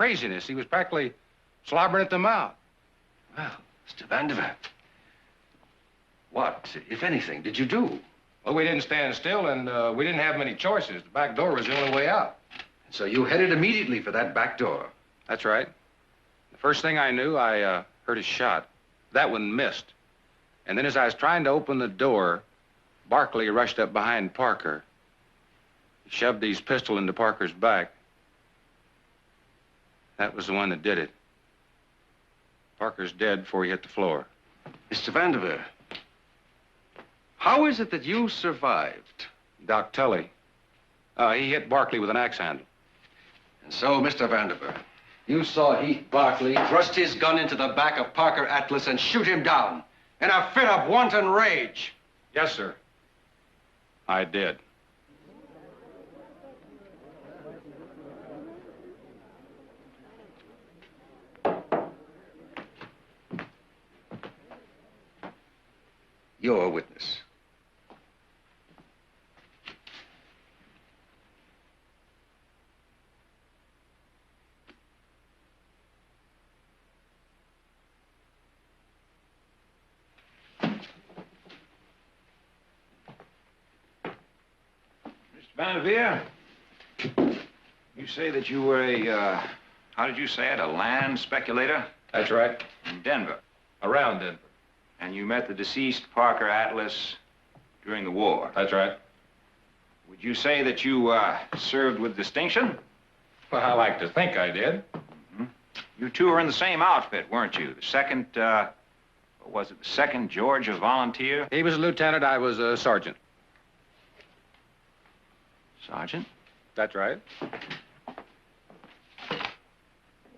craziness. He was practically slobbering at the mouth. Well, Mr. Vandiver, what, if anything, did you do? Well, we didn't stand still, and we didn't have many choices. The back door was the only way out. So you headed immediately for that back door? That's right. The first thing I knew, I heard a shot. That one missed. And then as I was trying to open the door, Barkley rushed up behind Parker. He shoved his pistol into Parker's back. That was the one that did it. Parker's dead before he hit the floor. Mr. Vandiver, how is it that you survived? Doc Tully. He hit Barkley with an axe handle. And so, Mr. Vandiver, you saw Heath Barkley thrust his gun into the back of Parker Atlas and shoot him down in a fit of wanton rage. Yes, sir. I did. You're a witness. Vandiver, you say that you were a, how did you say it, a land speculator? That's right. In Denver. Around Denver. And you met the deceased Parker Atlas during the war? That's right. Would you say that you served with distinction? Well, I like to think I did. Mm-hmm. You two were in the same outfit, weren't you? The second, was it the 2nd Georgia Volunteer? He was a lieutenant, I was a sergeant. Sergeant? That's right.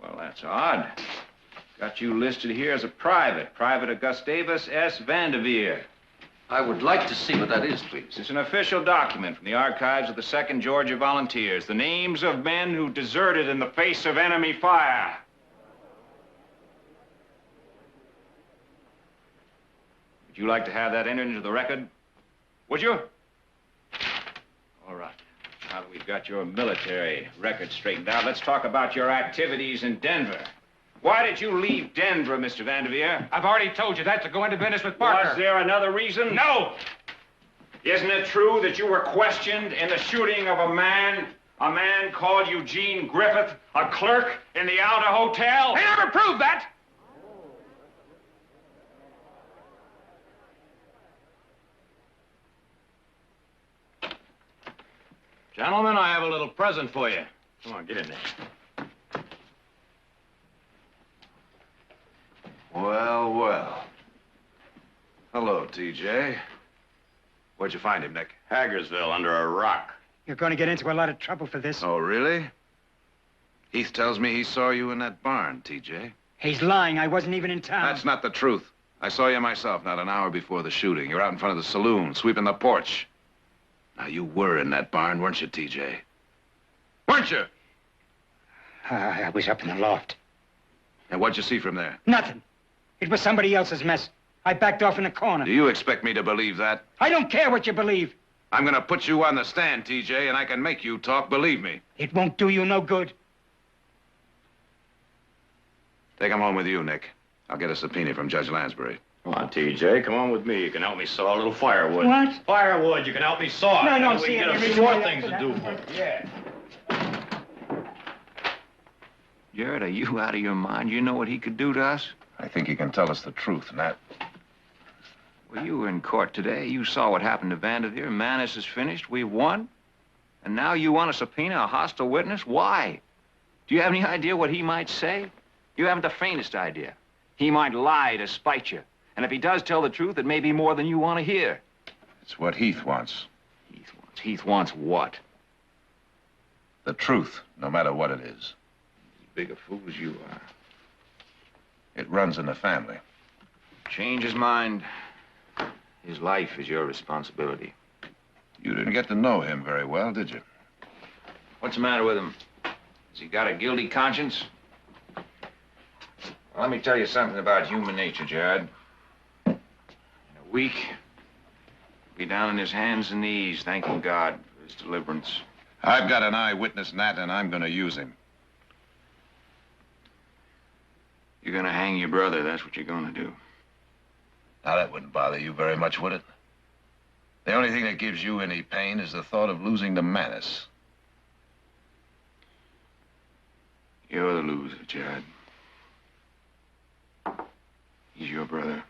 Well, that's odd. Got you listed here as a private. Private Gustavus S. Vandiver. I would like to see what that is, please. It's an official document from the archives of the 2nd Georgia Volunteers. The names of men who deserted in the face of enemy fire. Would you like to have that entered into the record? Would you? All right. Now that we've got your military record straightened out, let's talk about your activities in Denver. Why did you leave Denver, Mr. Vandiver? I've already told you that to go into business with Parker. Was there another reason? No! Isn't it true that you were questioned in the shooting of a man called Eugene Griffith, a clerk in the Alta Hotel? They never proved that! Gentlemen, I have a little present for you. Come on, get in there. Well, well. Hello, TJ. Where'd you find him, Nick? Hagersville, under a rock. You're going to get into a lot of trouble for this. Oh, really? Heath tells me he saw you in that barn, TJ. He's lying. I wasn't even in town. That's not the truth. I saw you myself not an hour before the shooting. You're out in front of the saloon, sweeping the porch. Now, you were in that barn, weren't you, TJ? Weren't you? I was up in the loft. And what'd you see from there? Nothing. It was somebody else's mess. I backed off in a corner. Do you expect me to believe that? I don't care what you believe. I'm gonna put you on the stand, TJ, and I can make you talk, believe me. It won't do you no good. Take him home with you, Nick. I'll get a subpoena from Judge Lansbury. Come on, TJ, come on with me. You can help me saw a little firewood. What? Firewood, you can help me saw. No, no, we see, can get a you few more really things to do. Yeah. Jared, are you out of your mind? You know what he could do to us? I think he can tell us the truth, Nat. Well, you were in court today. You saw what happened to Vandiver. Manus is finished. We've won. And now you want to subpoena a hostile witness? Why? Do you have any idea what he might say? You haven't the faintest idea. He might lie to spite you. And if he does tell the truth, it may be more than you want to hear. It's what Heath wants. Heath wants what? The truth, no matter what it is. As big a fool as you are. It runs in the family. Change his mind. His life is your responsibility. You didn't get to know him very well, did you? What's the matter with him? Has he got a guilty conscience? Well, let me tell you something about human nature, Jared. In a week, he'll be down on his hands and knees, thanking God for his deliverance. I've got an eyewitness, Nat, and I'm going to use him. You're gonna hang your brother, that's what you're gonna do. Now, that wouldn't bother you very much, would it? The only thing that gives you any pain is the thought of losing to Manus. You're the loser, Chad. He's your brother.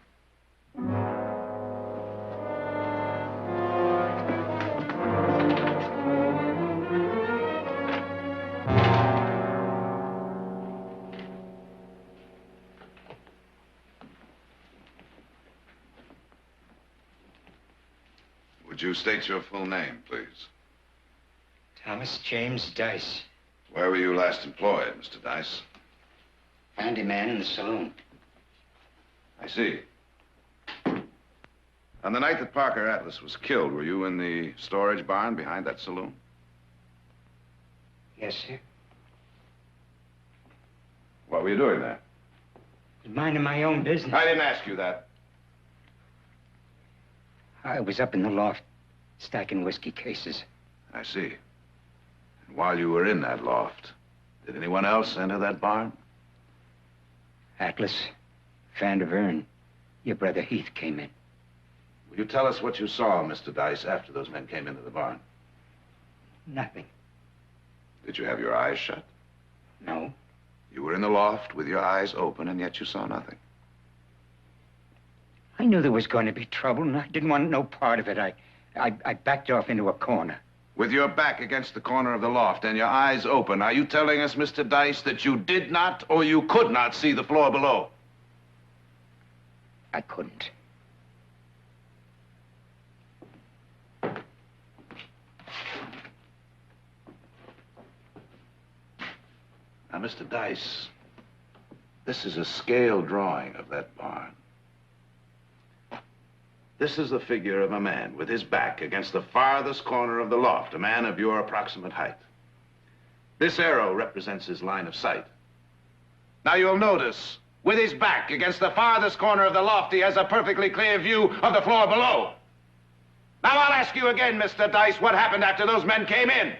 Would you state your full name, please? Thomas James Dice. Where were you last employed, Mr. Dice? Handyman in the saloon. I see. On the night that Parker Atlas was killed, were you in the storage barn behind that saloon? Yes, sir. What were you doing there? Minding my own business. I didn't ask you that. I was up in the loft, stacking whiskey cases. I see. And while you were in that loft, did anyone else enter that barn? Atlas, Vanderveer, and your brother Heath came in. Will you tell us what you saw, Mr. Dice, after those men came into the barn? Nothing. Did you have your eyes shut? No. You were in the loft with your eyes open, and yet you saw nothing. I knew there was going to be trouble, and I didn't want no part of it. I backed off into a corner. With your back against the corner of the loft and your eyes open, are you telling us, Mr. Dice, that you did not or you could not see the floor below? I couldn't. Now, Mr. Dice, this is a scale drawing of that barn. This is the figure of a man with his back against the farthest corner of the loft, a man of your approximate height. This arrow represents his line of sight. Now, you'll notice, with his back against the farthest corner of the loft, he has a perfectly clear view of the floor below. Now, I'll ask you again, Mr. Dice, what happened after those men came in?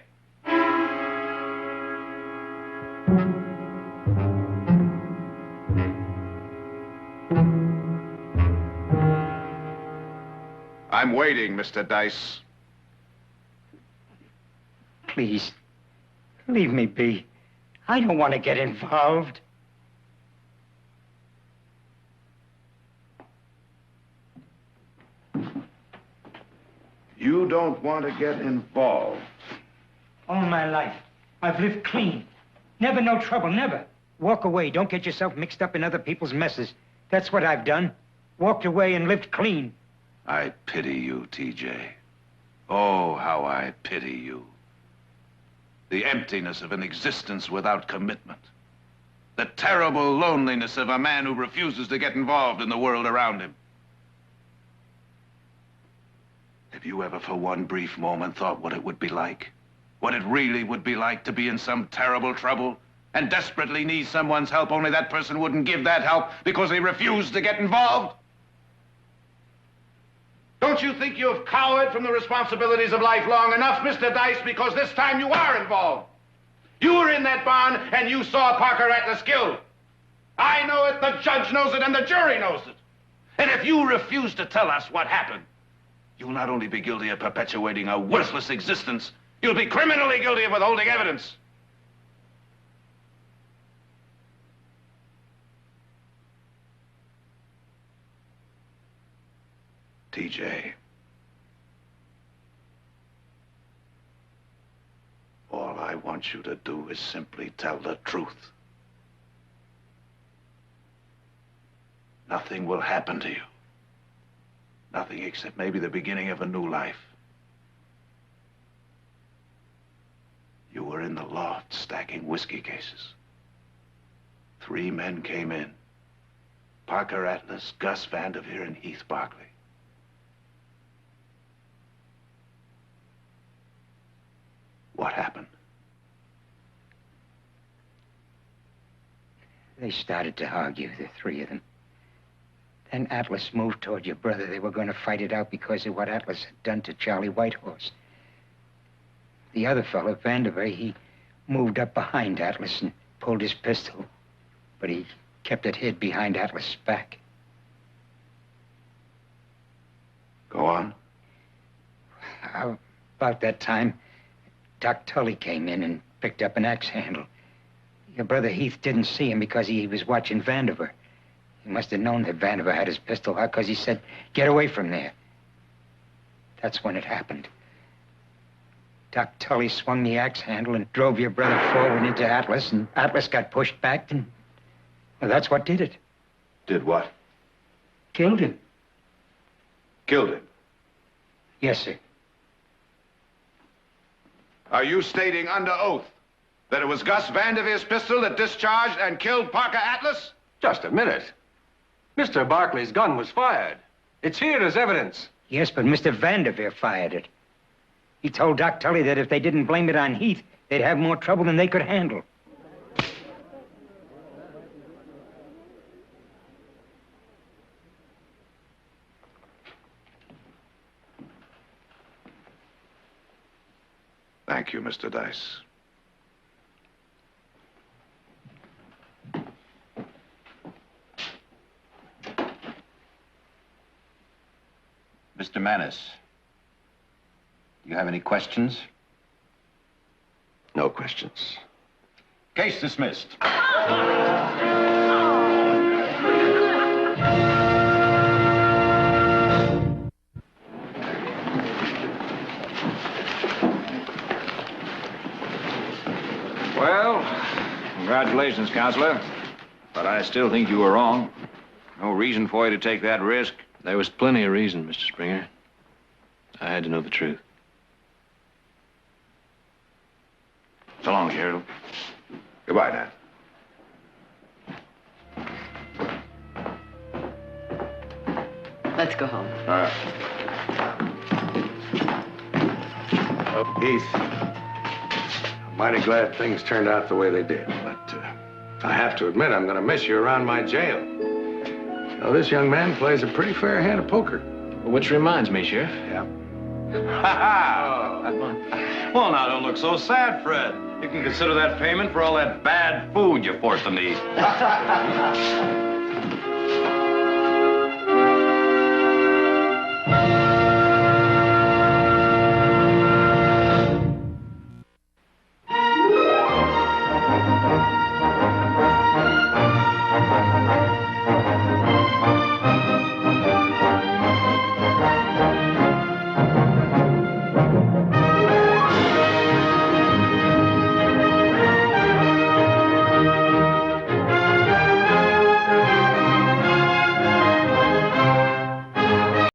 I'm waiting, Mr. Dice. Please, leave me be. I don't want to get involved. You don't want to get involved. All my life, I've lived clean. Never no trouble, never. Walk away. Don't get yourself mixed up in other people's messes. That's what I've done. Walked away and lived clean. I pity you, TJ. Oh, how I pity you. The emptiness of an existence without commitment. The terrible loneliness of a man who refuses to get involved in the world around him. Have you ever for one brief moment thought what it would be like? What it really would be like to be in some terrible trouble and desperately need someone's help, only that person wouldn't give that help because he refused to get involved? Don't you think you've cowered from the responsibilities of life long enough, Mr. Dice, because this time you are involved? You were in that barn and you saw Parker Atlas killed. I know it, the judge knows it, and the jury knows it. And if you refuse to tell us what happened, you'll not only be guilty of perpetuating a worthless existence, you'll be criminally guilty of withholding evidence. TJ. All I want you to do is simply tell the truth. Nothing will happen to you. Nothing except maybe the beginning of a new life. You were in the loft stacking whiskey cases. 3 men came in. Parker Atlas, Gus Vanderveer, and Heath Barkley. What happened? They started to argue, the 3 of them. Then Atlas moved toward your brother. They were going to fight it out because of what Atlas had done to Charlie Whitehorse. The other fellow, Vanderveer, he moved up behind Atlas and pulled his pistol. But he kept it hid behind Atlas' back. Go on. About that time, Doc Tully came in and picked up an axe handle. Your brother Heath didn't see him because he was watching Vandiver. He must have known that Vandiver had his pistol out because he said, "Get away from there." That's when it happened. Doc Tully swung the axe handle and drove your brother forward into Atlas, and Atlas got pushed back, and well, that's what did it. Did what? Killed him. Killed him. Yes, sir. Are you stating under oath that it was Gus Vanderveer's pistol that discharged and killed Parker Atlas? Just a minute. Mr. Barkley's gun was fired. It's here as evidence. Yes, but Mr. Vanderveer fired it. He told Doc Tully that if they didn't blame it on Heath, they'd have more trouble than they could handle. Thank you, Mr. Dice. Mr. Manis, do you have any questions? No questions. Case dismissed. Well, congratulations, Counselor. But I still think you were wrong. No reason for you to take that risk. There was plenty of reason, Mr. Springer. I had to know the truth. So long, Gerald. Goodbye, Nat. Let's go home. Heath, I'm mighty glad things turned out the way they did, but I have to admit I'm going to miss you around my jail. Now, this young man plays a pretty fair hand of poker. Which reminds me, Sheriff. Yeah. Well, now, don't look so sad, Fred. You can consider that payment for all that bad food you forced them to eat.